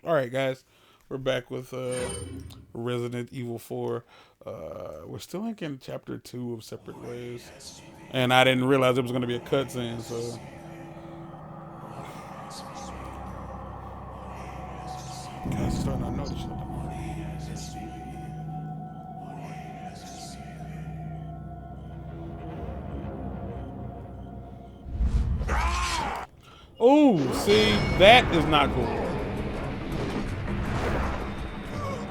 Alright, guys. We're back with Resident Evil 4. We're still in chapter 2 of Separate Ways. And I didn't realize it was going to be a cutscene, so. Guys, starting to know this shit. Oh, see, that is not cool.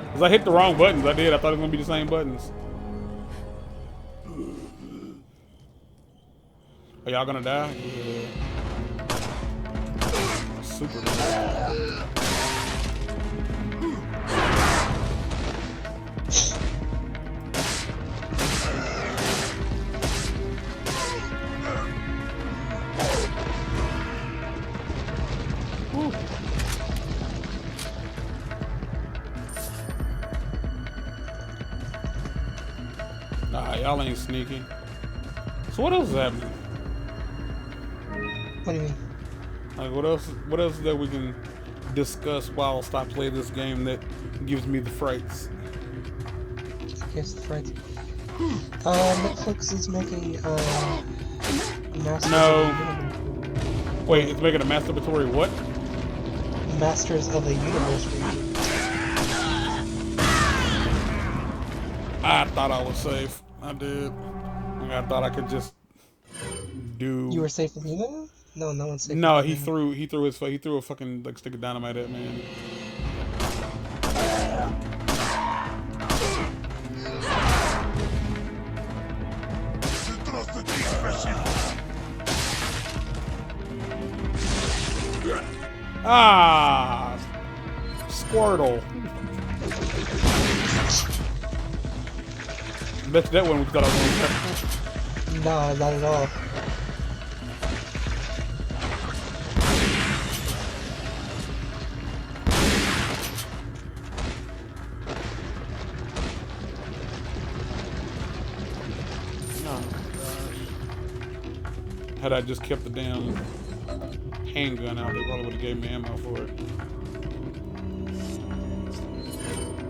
Because I hit the wrong buttons. I did. I thought it was going to be the same buttons. Are y'all going to die? Yeah. Super bad. Nah, y'all ain't sneaky. So what else is happening? What do you mean? Like what else that we can discuss while I play this game that gives me the frights? Here's the fright. Netflix is making Masters No. of the Universe. Wait, it's making a masturbatory what? Masters of the Universe region. I thought I was safe. I did. I thought I could just do. You were safe with me then? No, no one's safe. No, with he me. threw a fucking like stick of dynamite at me. And... Ah, Squirtle. Bet you that one we thought I was going to. No, not at all. Oh, gosh. Had I just kept the damn handgun out, they probably would have gave me ammo for it.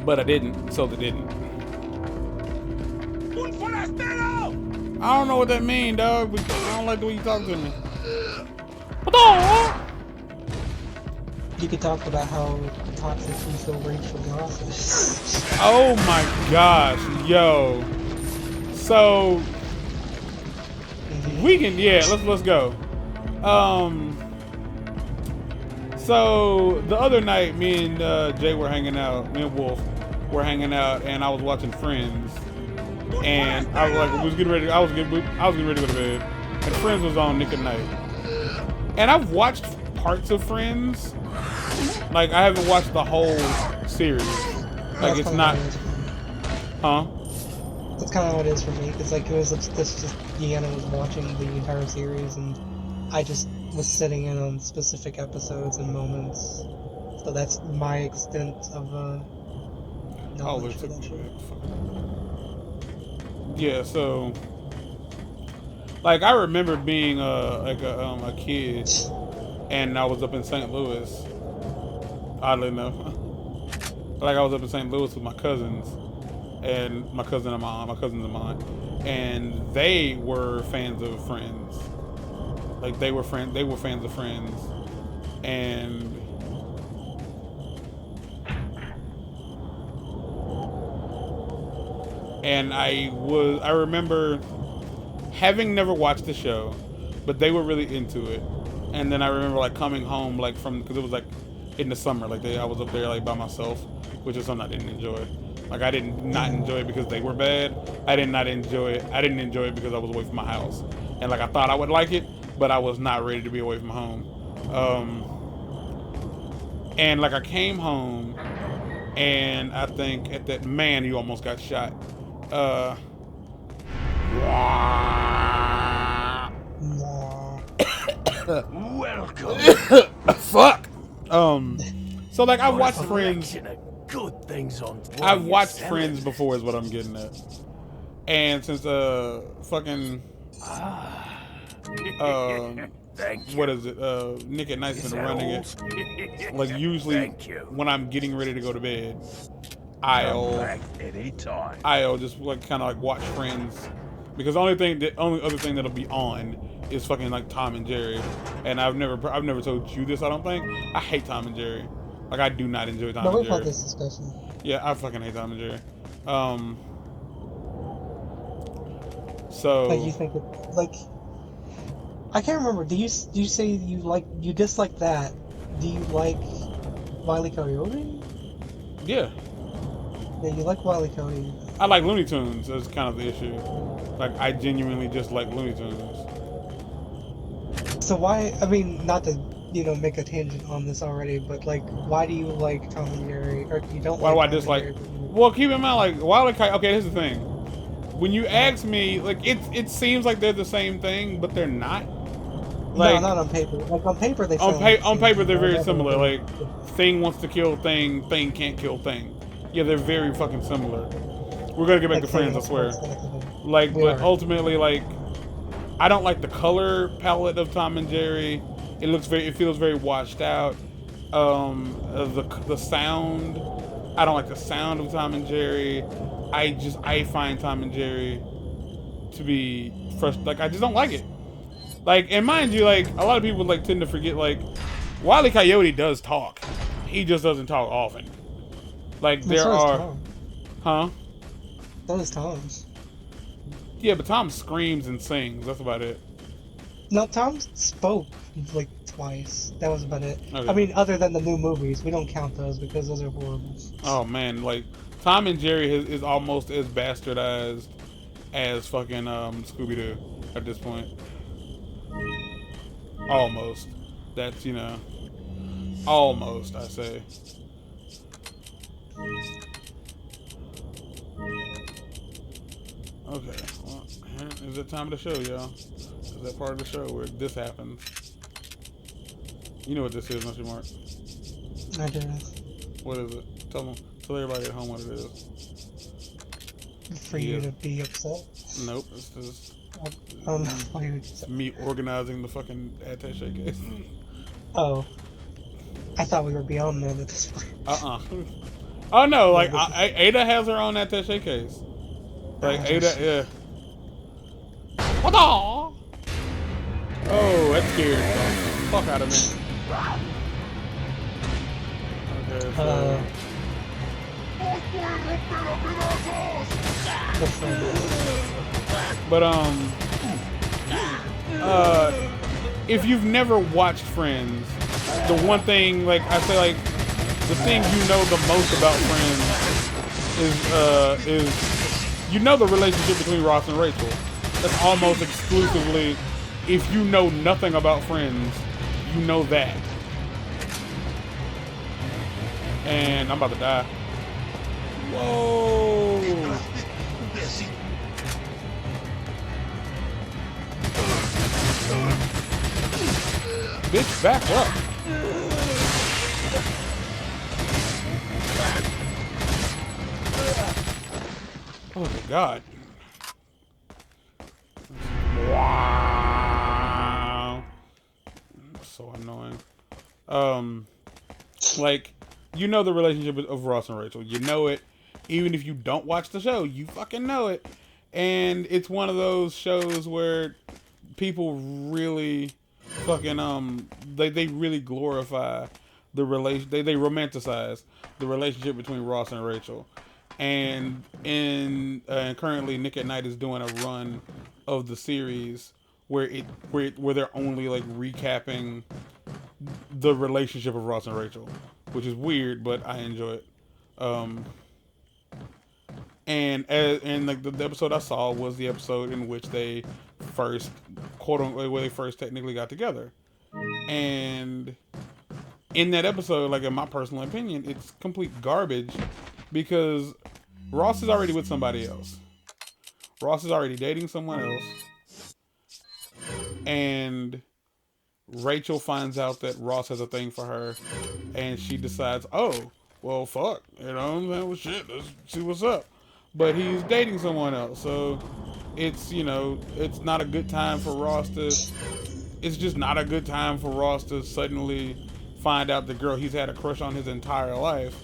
But I didn't, so they didn't. I don't know what that means, dog. But I don't like the way you talk to me. You could talk about how toxic you feel Rachel Ross is. Oh my gosh, yo. So we can, yeah. Let's go. So the other night, me and Jay were hanging out. Me and Wolf were hanging out, and I was watching Friends. And I was like, we was getting ready. I was getting ready to go to bed, and Friends was on Nick at Night. And I've watched parts of Friends. Like I haven't watched the whole series. Like it's not. Huh? That's kind of how it is for me. It's like it was just Deanna was watching the entire series, and I just was sitting in on specific episodes and moments. So that's my extent of knowledge for that show. Yeah, so like I remember being a kid, and I was up in St. Louis. Oddly enough, like I was up in St. Louis with my cousins, and my cousins of mine, and they were fans of Friends. Like they were fans of Friends, and I remember having never watched the show, but they were really into it. And then I remember like coming home like because it was like in the summer, like I was up there like by myself, which is something I didn't enjoy. Like I didn't not enjoy it because they were bad. I didn't enjoy it because I was away from my house. And like I thought I would like it, but I was not ready to be away from home. And like I came home, and I think at that man, you almost got shot. Welcome. Fuck. So like I've watched Friends. Good things on. I've watched Friends before, is what I'm getting at. And since fucking Thank you. what is it? Nick at Night's Is been that running all? it. Like usually Thank you. when I'm getting ready to go to bed, Come I'll back anytime. just like kind of like watch Friends, because the only other thing that'll be on is fucking like Tom and Jerry, and I've never told you this. I don't think I hate Tom and Jerry. Like I do not enjoy Tom No, and we've had Jerry. this discussion. Yeah, I fucking hate Tom and Jerry. Um, so Like, you think it, like, I can't remember. Do you say you dislike that? Do you like Wile E. Coyote? yeah, Yeah, you like Wile E. Coyote. I like Looney Tunes. That's kind of the issue. Like I genuinely just like Looney Tunes. So why? I mean, not to make a tangent on this already, but like, why do you like Tom and Jerry, or you don't Why do like I Tom and dislike? Jerry? But you, Well, keep in mind, like Wile E. Coyote. Okay, here's the thing. When you ask me, like it seems like they're the same thing, but they're not. Like no, not on paper. Like on paper, they sound like the on same paper thing, they're but on very other similar. level, Like thing wants to kill thing, thing can't kill thing. Yeah, they're very fucking similar. We're gonna get back to Friends, I swear. Like, We but are. ultimately, like, I don't like the color palette of Tom and Jerry. It feels very washed out. The sound, I don't like the sound of Tom and Jerry. I find Tom and Jerry to be frustrating. Like, I just don't like it. Like, and mind you, like, a lot of people like tend to forget, like, Wile E. Coyote does talk. He just doesn't talk often. Like, But there so are, is Tom. huh? So is Tom. Yeah, but Tom screams and sings. That's about it. No, Tom spoke like twice. That was about it. Okay. I mean, other than the new movies, we don't count those because those are horrible. Oh man, like Tom and Jerry is almost as bastardized as fucking Scooby Doo at this point. Almost. That's almost, I say. Okay, well, here is it time to show y'all. Is that part of the show where this happens? You know what this is, don't you, Mark? I do. What is it? Tell everybody at home what it is. For you to be upset. Nope, it's just I don't know why you would it's me organizing the fucking attaché case. Oh. I thought we were beyond that at this point. Oh no, like Ada has her own attaché case. Like Ada, yeah. What the? Oh, that scared the fuck out of me. Okay, so. But if you've never watched Friends, the one thing, like I say, like the thing you know the most about Friends is you know the relationship between Ross and Rachel. That's almost exclusively, if you know nothing about Friends, you know that. And I'm about to die. Whoa! Bitch, back up. Oh my god. Wow. So annoying. Like, you know the relationship of Ross and Rachel. You know it. Even if you don't watch the show, you fucking know it. And it's one of those shows where people really fucking they really glorify the relation, they romanticize the relationship between Ross and Rachel. And currently Nick at Night is doing a run of the series where they're only like recapping the relationship of Ross and Rachel, which is weird, but I enjoy it. And like the episode I saw was the episode in which they first, quote unquote, where they first technically got together. And in that episode, like in my personal opinion, it's complete garbage because Ross is already with somebody else. Ross is already dating someone else. And Rachel finds out that Ross has a thing for her, and she decides, oh, well, fuck, you know what I'm saying? Well, shit, let's see what's up. But he's dating someone else, so it's, it's not a good time for Ross to it's just not a good time for Ross to suddenly find out the girl he's had a crush on his entire life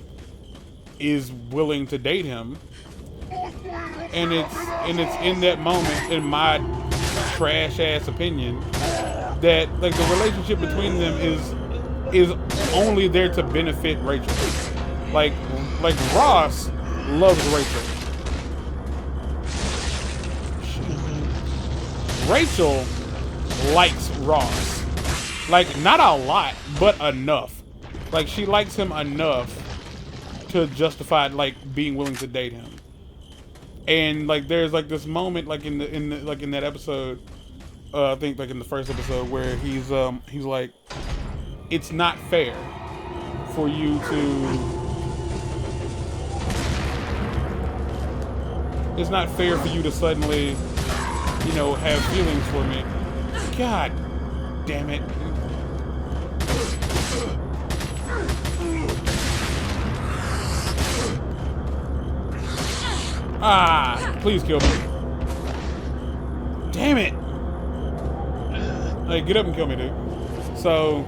is willing to date him. And it's in that moment, in my trash ass opinion, that like the relationship between them is only there to benefit Rachel. Like Ross loves Rachel. Rachel likes Ross. Like, not a lot, but enough. Like, she likes him enough to justify like being willing to date him. And like there's like this moment like in that episode, I think like in the first episode where he's like, it's not fair for you to suddenly, you know, have feelings for me. God damn it. Ah, please kill me. Damn it. Like, get up and kill me, dude. So,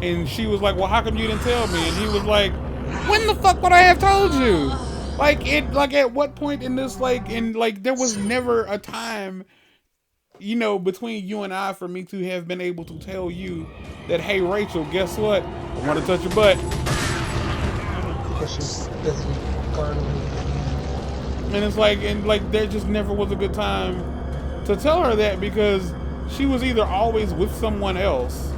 and she was like, well, how come you didn't tell me? And he was like, when the fuck would I have told you? Like, at what point in this, there was never a time, you know, between you and I for me to have been able to tell you that, hey, Rachel, guess what? I want to touch your butt. Because she's busy gargling. And it's like, there just never was a good time to tell her that, because she was either always with someone else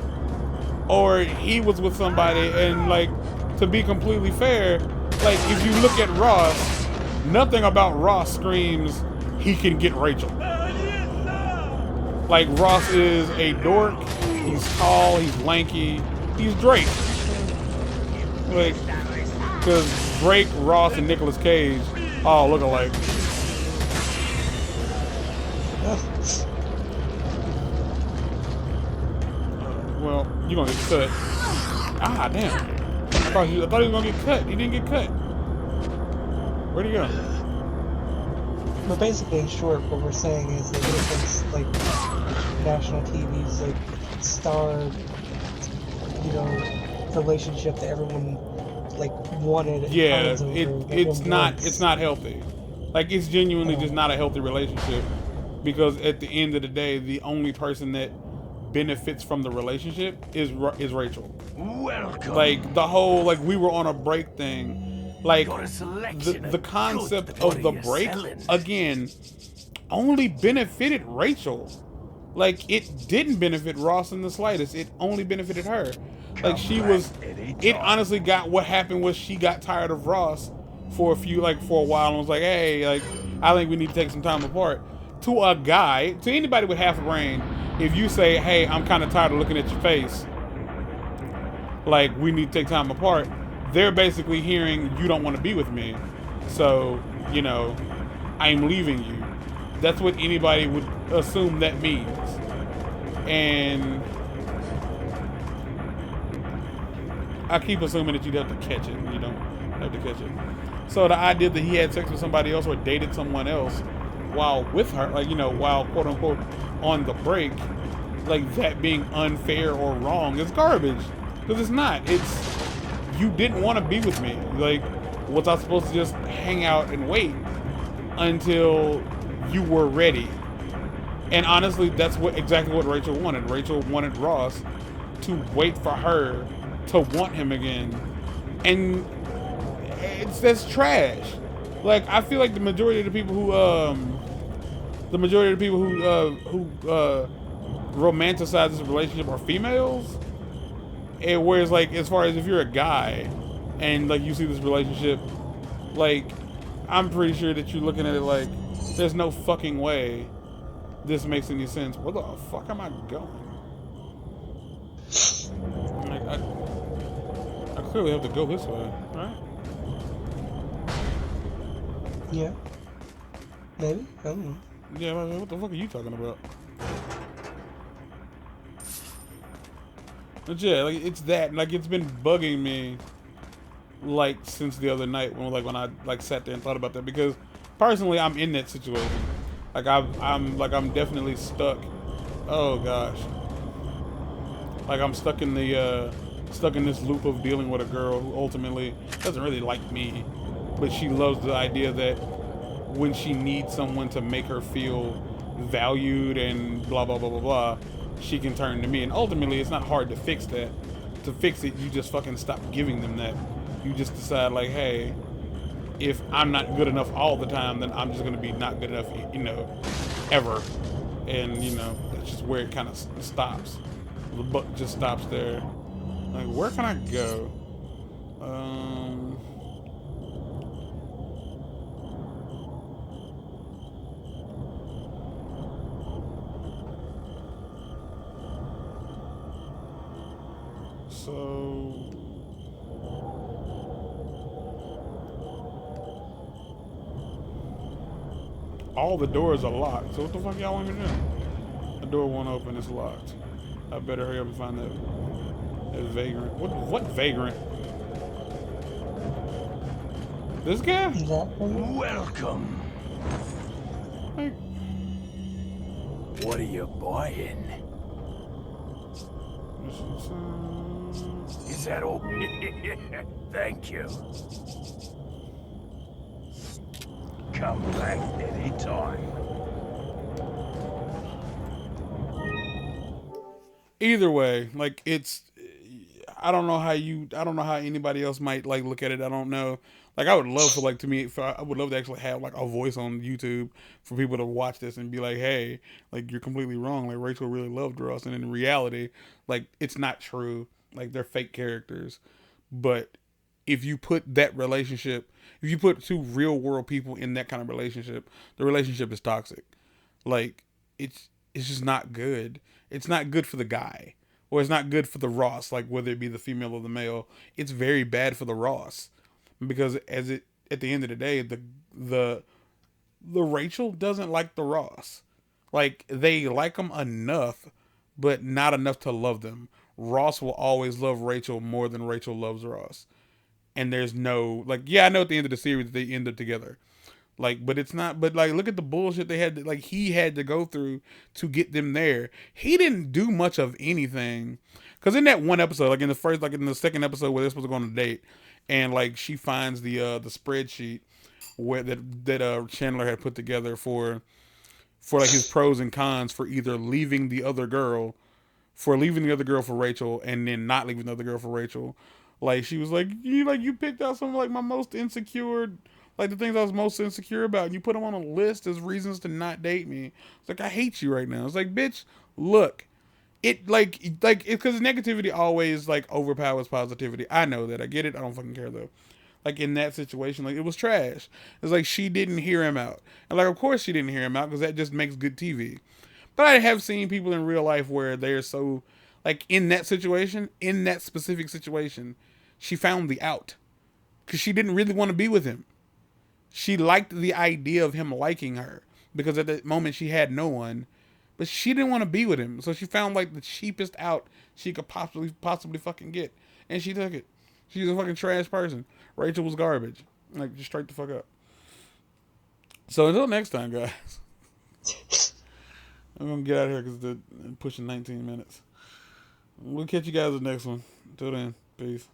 or he was with somebody. And like, to be completely fair, like if you look at Ross, nothing about Ross screams he can get Rachel. Like, Ross is a dork, he's tall, he's lanky, he's Drake. Like, because Drake, Ross, and Nicolas Cage all look alike. Well, you gonna get cut. Ah, damn. I thought he was gonna get cut. He didn't get cut. Where'd he go? But basically, in short, what we're saying is that it's like national TV's like star, you know, relationship that everyone like wanted. Yeah, it's not healthy. Like, it's genuinely just not a healthy relationship, because at the end of the day, the only person that benefits from the relationship is Rachel. Welcome. Like, the whole like we were on a break thing, like the concept of the break again only benefited Rachel. Like, it didn't benefit Ross in the slightest. It only benefited her. Like, it honestly got, what happened was she got tired of Ross for a while and was like, hey, like, I think we need to take some time apart. To a guy, to anybody with half a brain, if you say, hey, I'm kind of tired of looking at your face, like, we need to take time apart, they're basically hearing, you don't want to be with me, so, you know, I'm leaving you. That's what anybody would assume that means. And I keep assuming that you'd have to catch it, and you don't have to catch it. So the idea that he had sex with somebody else or dated someone else while with her, like, you know, while quote unquote on the break, like, that being unfair or wrong is garbage. Because it's not. It's, you didn't want to be with me. Like, was I supposed to just hang out and wait until you were ready? And honestly, that's exactly what Rachel wanted. Rachel wanted Ross to wait for her to want him again. And that's trash. Like, I feel like the majority of the people who romanticize this relationship are females. And whereas, like, as far as if you're a guy and like you see this relationship, like, I'm pretty sure that you're looking at it like, there's no fucking way this makes any sense. Where the fuck am I going? Like, I clearly have to go this way, right? Yeah. Maybe? I don't know. Yeah, what the fuck are you talking about? But yeah, like, it's that. Like, it's been bugging me, like, since the other night when I like sat there and thought about that, because personally I'm in that situation. Like, I'm definitely stuck. Oh gosh. Like I'm stuck in this loop of dealing with a girl who ultimately doesn't really like me, but she loves the idea that when she needs someone to make her feel valued and blah blah blah blah blah, she can turn to me. And ultimately, it's not hard to fix that. To fix it, you just fucking stop giving them that. You just decide like, hey, if I'm not good enough all the time, then I'm just gonna be not good enough, ever. And that's just where it kind of stops. The buck just stops there. Like, where can I go? Um. So. All the doors are locked. So what the fuck y'all want me to do? The door won't open. It's locked. I better hurry up and find that vagrant. What vagrant? This guy? That one? Welcome. Like, What are you buying? Is that all? Thank you. Come back anytime. either way, like I don't know how anybody else might like look at it. I don't know. Like I would love for like to me, I would love to actually have like a voice on YouTube for people to watch this and be like, hey, like you're completely wrong. Like Rachel really loved Ross, and in reality, like it's not true. Like they're fake characters. But if you put that relationship, if you put two real world people in that kind of relationship, the relationship is toxic. Like it's just not good. It's not good for the guy, or it's not good for the Ross. Like whether it be the female or the male, it's very bad for the Ross because at the end of the day, the the Rachel doesn't like the Ross. Like they like them enough, but not enough to love them. Ross will always love Rachel more than Rachel loves Ross. And there's no like, yeah, I know at the end of the series they end up together. Like, but it's not. But like, look at the bullshit they had. Like, he had to go through to get them there. He didn't do much of anything. Cause in that one episode, like in the first, like in the second episode where they're supposed to go on a date, and like she finds the spreadsheet where that Chandler had put together for like his pros and cons for either leaving the other girl, for leaving the other girl for Rachel, and then not leaving the other girl for Rachel. Like she was like you picked out some of like my most insecure, like the things I was most insecure about, and you put them on a list as reasons to not date me. It's like I hate you right now. It's like, bitch, look, it like because negativity always like overpowers positivity. I know that. I get it. I don't fucking care though. Like in that situation, like it was trash. It's like she didn't hear him out, and like of course she didn't hear him out because that just makes good TV. But I have seen people in real life where they're so like in that specific situation, she found the out because she didn't really want to be with him. She liked the idea of him liking her because at that moment she had no one, but she didn't want to be with him. So she found like the cheapest out she could possibly fucking get, and she took it. She's a fucking trash person. Rachel was garbage. Like just straight the fuck up. So until next time, guys. I'm gonna get out of here because they're pushing 19 minutes. We'll catch you guys in the next one. Until then, peace.